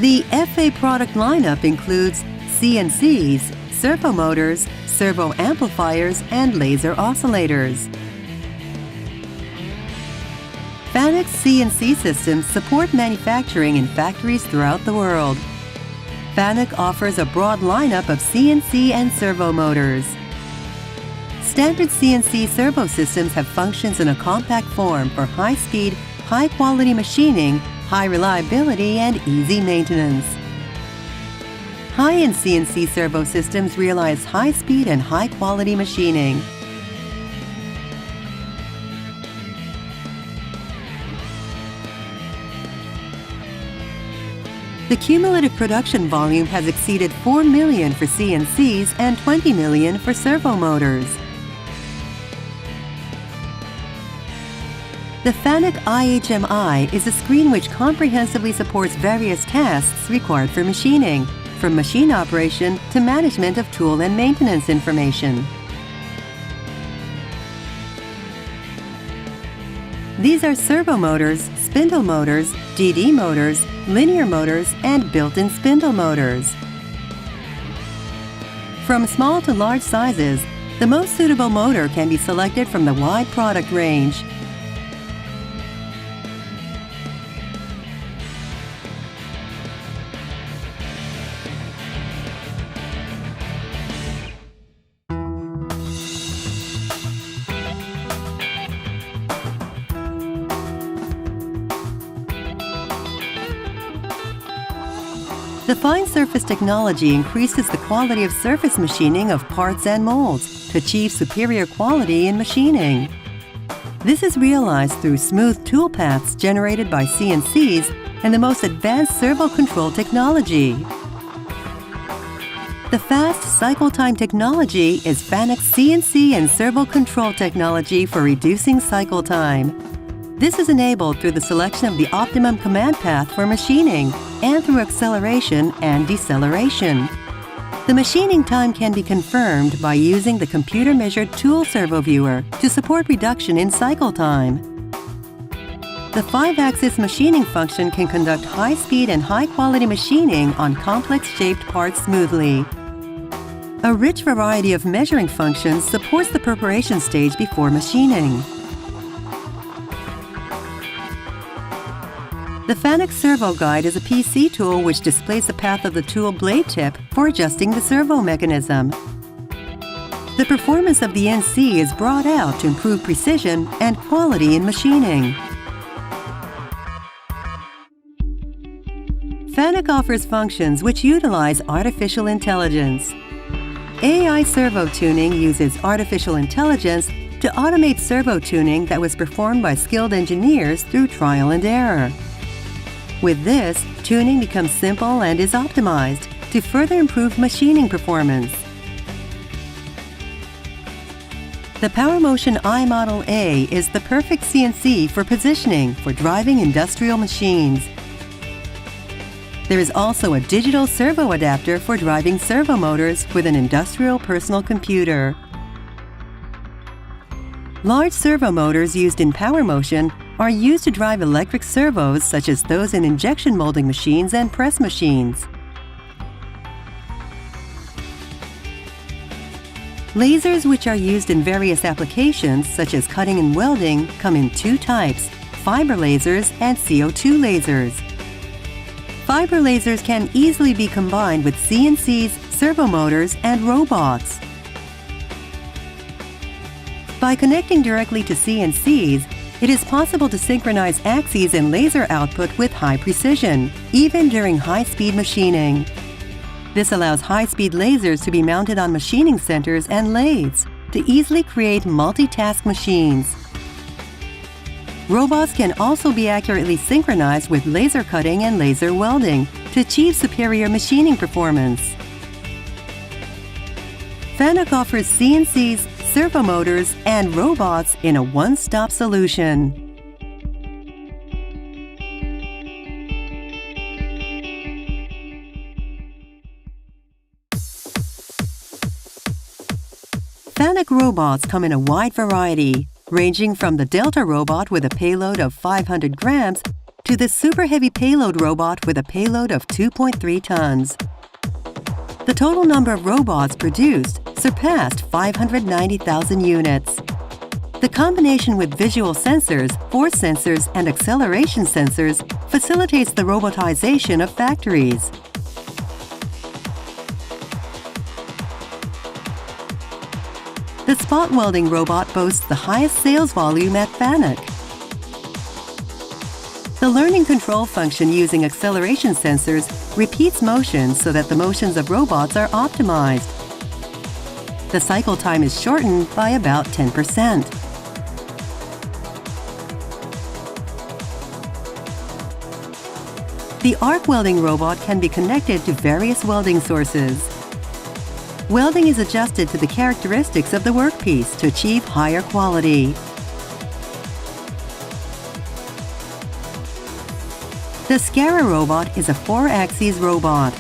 The FA product lineup includes CNCs, servo motors, servo amplifiers, and laser oscillators. FANUC CNC systems support manufacturing in factories throughout the world. FANUC offers a broad lineup of CNC and servo motors. Standard CNC servo systems have functions in a compact form for high-speed, high-quality machining, high reliability, and easy maintenance. High-end CNC servo systems realize high speed and high-quality machining. The cumulative production volume has exceeded 4 million for CNCs and 20 million for servo motors. The FANUC iHMI is a screen which comprehensively supports various tasks required for machining, from machine operation to management of tool and maintenance information. These are servo motors, spindle motors, DD motors, linear motors, and built-in spindle motors. From small to large sizes, the most suitable motor can be selected from the wide product range. The fine surface technology increases the quality of surface machining of parts and molds to achieve superior quality in machining. This is realized through smooth tool paths generated by CNCs and the most advanced servo control technology. The fast cycle time technology is FANUC CNC and servo control technology for reducing cycle time. This is enabled through the selection of the optimum command path for machining and through acceleration and deceleration. The machining time can be confirmed by using the computer-measured tool servo viewer to support reduction in cycle time. The 5-axis machining function can conduct high-speed and high-quality machining on complex-shaped parts smoothly. A rich variety of measuring functions supports the preparation stage before machining. The FANUC Servo Guide is a PC tool which displays the path of the tool blade tip for adjusting the servo mechanism. The performance of the NC is brought out to improve precision and quality in machining. FANUC offers functions which utilize artificial intelligence. AI servo tuning uses artificial intelligence to automate servo tuning that was performed by skilled engineers through trial and error. With this, tuning becomes simple and is optimized to further improve machining performance. The PowerMotion iModel A is the perfect CNC for positioning for driving industrial machines. There is also a digital servo adapter for driving servo motors with an industrial personal computer. Large servo motors used in PowerMotion are used to drive electric servos such as those in injection molding machines and press machines. Lasers, which are used in various applications such as cutting and welding, come in two types: fiber lasers and CO2 lasers. Fiber lasers can easily be combined with CNCs, servo motors, and robots. By connecting directly to CNCs, it is possible to synchronize axes and laser output with high precision, even during high-speed machining. This allows high-speed lasers to be mounted on machining centers and lathes to easily create multitask machines. Robots can also be accurately synchronized with laser cutting and laser welding to achieve superior machining performance. FANUC offers CNCs, servo motors, and robots in a one-stop solution. FANUC robots come in a wide variety, ranging from the Delta robot with a payload of 500 grams to the super heavy payload robot with a payload of 2.3 tons. The total number of robots produced surpassed 590,000 units. The combination with visual sensors, force sensors, and acceleration sensors facilitates the robotization of factories. The spot welding robot boasts the highest sales volume at FANUC. The learning control function using acceleration sensors repeats motions so that the motions of robots are optimized. The cycle time is shortened by about 10%. The arc welding robot can be connected to various welding sources. Welding is adjusted to the characteristics of the workpiece to achieve higher quality. The Scara robot is a 4-axis robot.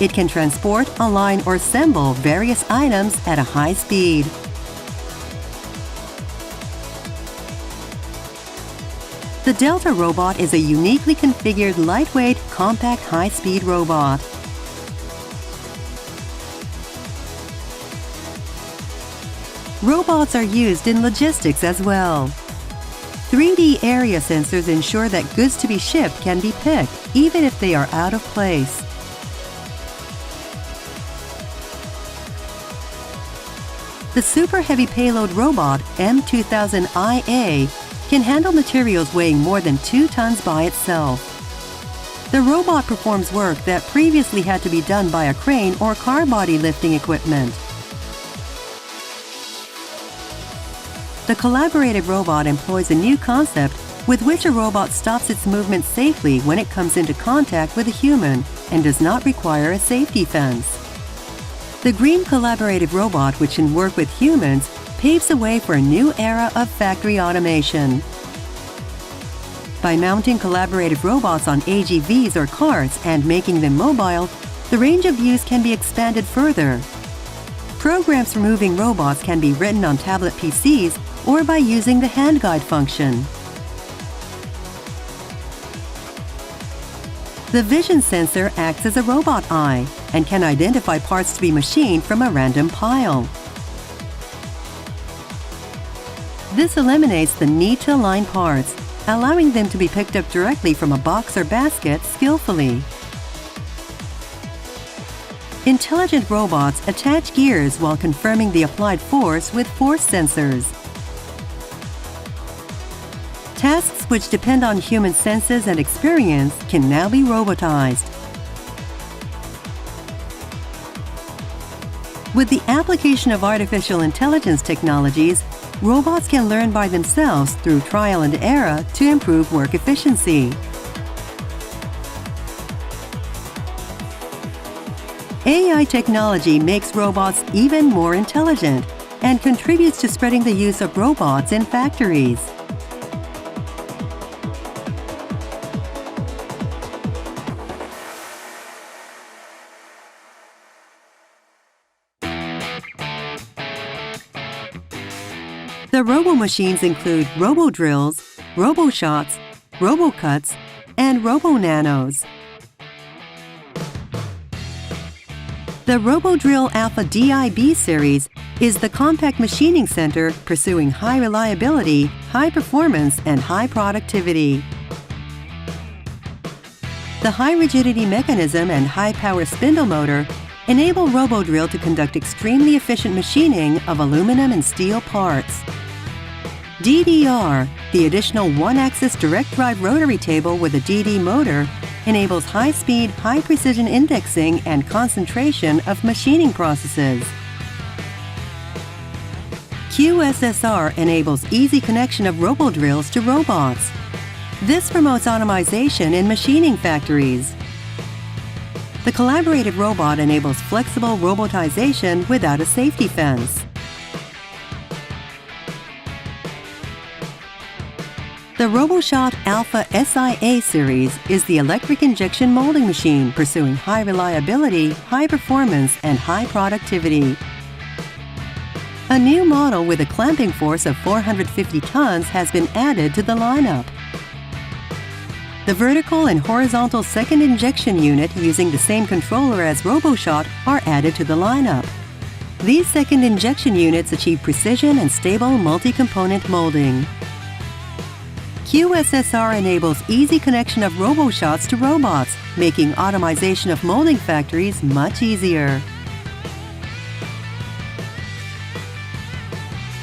It can transport, align, or assemble various items at a high speed. The Delta robot is a uniquely configured, lightweight, compact, high-speed robot. Robots are used in logistics as well. 3D area sensors ensure that goods to be shipped can be picked, even if they are out of place. The Super Heavy Payload Robot M2000IA can handle materials weighing more than 2 tons by itself. The robot performs work that previously had to be done by a crane or car body lifting equipment. The collaborative robot employs a new concept with which a robot stops its movement safely when it comes into contact with a human and does not require a safety fence. The green collaborative robot, which can work with humans, paves the way for a new era of factory automation. By mounting collaborative robots on AGVs or carts and making them mobile, the range of use can be expanded further. Programs for moving robots can be written on tablet PCs or by using the hand guide function. The vision sensor acts as a robot eye and can identify parts to be machined from a random pile. This eliminates the need to align parts, allowing them to be picked up directly from a box or basket skillfully. Intelligent robots attach gears while confirming the applied force with force sensors. Tasks which depend on human senses and experience can now be robotized. With the application of artificial intelligence technologies, robots can learn by themselves through trial and error to improve work efficiency. AI technology makes robots even more intelligent and contributes to spreading the use of robots in factories. The robo-machines include robo-drills, robo-shots, robo-cuts, and robo-nanos. The RoboDrill Alpha DIB series is the compact machining center pursuing high reliability, high performance, and high productivity. The high rigidity mechanism and high power spindle motor enable RoboDrill to conduct extremely efficient machining of aluminum and steel parts. DDR, the additional one-axis direct drive rotary table with a DD motor, enables high-speed, high-precision indexing and concentration of machining processes. QSSR enables easy connection of RoboDrills to robots. This promotes automation in machining factories. The collaborative robot enables flexible robotization without a safety fence. The RoboShot Alpha SIA series is the electric injection molding machine pursuing high reliability, high performance, and high productivity. A new model with a clamping force of 450 tons has been added to the lineup. The vertical and horizontal second injection unit using the same controller as RoboShot are added to the lineup. These second injection units achieve precision and stable multi-component molding. QSSR enables easy connection of RoboShots to robots, making automation of molding factories much easier.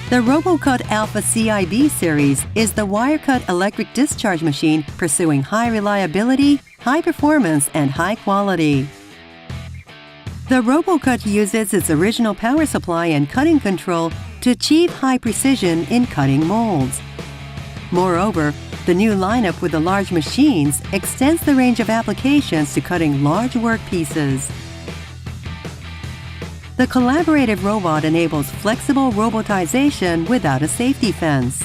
The RoboCut Alpha CIB series is the wire-cut electric discharge machine pursuing high reliability, high performance, and high quality. The RoboCut uses its original power supply and cutting control to achieve high precision in cutting molds. Moreover, the new lineup with the large machines extends the range of applications to cutting large workpieces. The collaborative robot enables flexible robotization without a safety fence.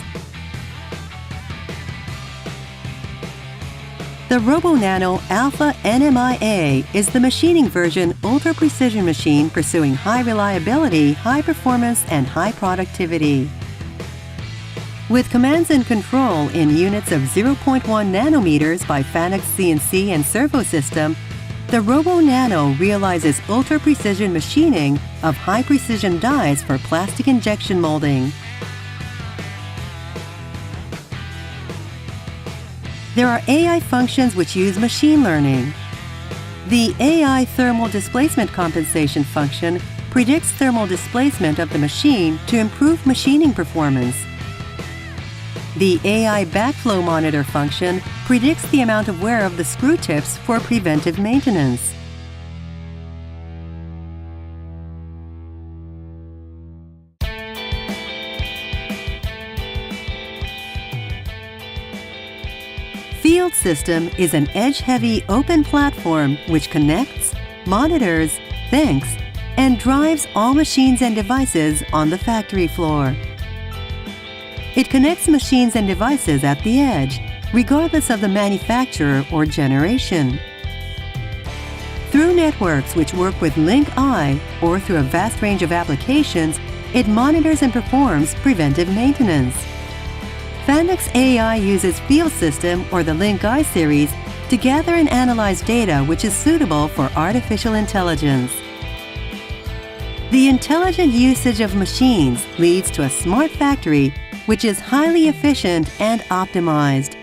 The RoboNano Alpha NMI-A is the machining version ultra-precision machine pursuing high reliability, high performance, and high productivity. With commands and control in units of 0.1 nanometers by FANUC CNC and servo system, the RoboNano realizes ultra-precision machining of high-precision dies for plastic injection molding. There are AI functions which use machine learning. The AI Thermal Displacement Compensation function predicts thermal displacement of the machine to improve machining performance. The AI Backflow Monitor function predicts the amount of wear of the screw tips for preventive maintenance. Field System is an edge-heavy open platform which connects, monitors, thinks, and drives all machines and devices on the factory floor. It connects machines and devices at the edge, regardless of the manufacturer or generation. Through networks which work with Link-I or through a vast range of applications, it monitors and performs preventive maintenance. FANUC's AI uses Field System or the Link-I series to gather and analyze data which is suitable for artificial intelligence. The intelligent usage of machines leads to a smart factory which is highly efficient and optimized.